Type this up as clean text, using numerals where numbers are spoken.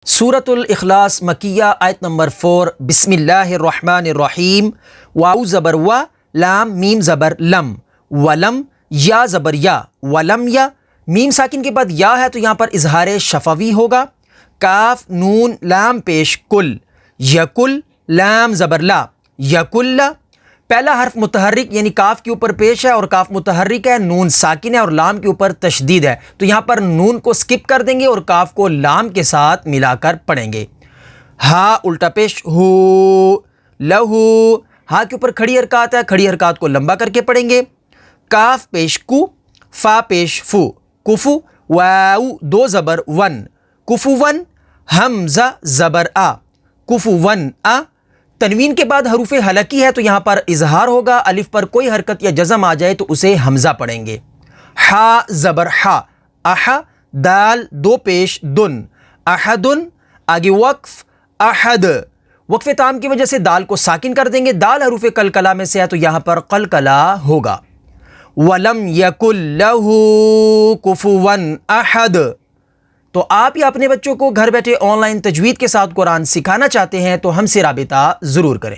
سورۃ الاخلاص مکیہ آیت نمبر 4 بسم اللہ الرحمن الرحیم واو زبر و لام میم زبر لم ولم یا زبر یا ولم یا میم ساکن کے بعد یا ہے تو یہاں پر اظہار شفوی ہوگا. کاف نون لام پیش کل یکل لام زبر لا یکل. پہلا حرف متحرک یعنی کاف کے اوپر پیش ہے اور کاف متحرک ہے, نون ساکن ہے اور لام کے اوپر تشدید ہے, تو یہاں پر نون کو سکپ کر دیں گے اور کاف کو لام کے ساتھ ملا کر پڑھیں گے. ہا الٹا پیش ہو لہو, ہا کے اوپر کھڑی حرکات ہے, کھڑی حرکات کو لمبا کر کے پڑھیں گے. کاف پیش کو فا پیش فو کفو واو دو زبر ون کفو ون. حمزہ زبر آ کفو ون آ. تنوین کے بعد حروف حلقی ہے تو یہاں پر اظہار ہوگا, الف پر کوئی حرکت یا جزم آ جائے تو اسے حمزہ پڑھیں گے. ہا زبر ہا احا دال دو پیش دن احدن. آگے وقف احد, وقف تام کی وجہ سے دال کو ساکن کر دیں گے, دال حروف قلقلہ میں سے ہے تو یہاں پر قلقلہ ہوگا. ولم یکن لہ کفوا احد. تو آپ یا اپنے بچوں کو گھر بیٹھے آن لائن تجوید کے ساتھ قرآن سکھانا چاہتے ہیں تو ہم سے رابطہ ضرور کریں.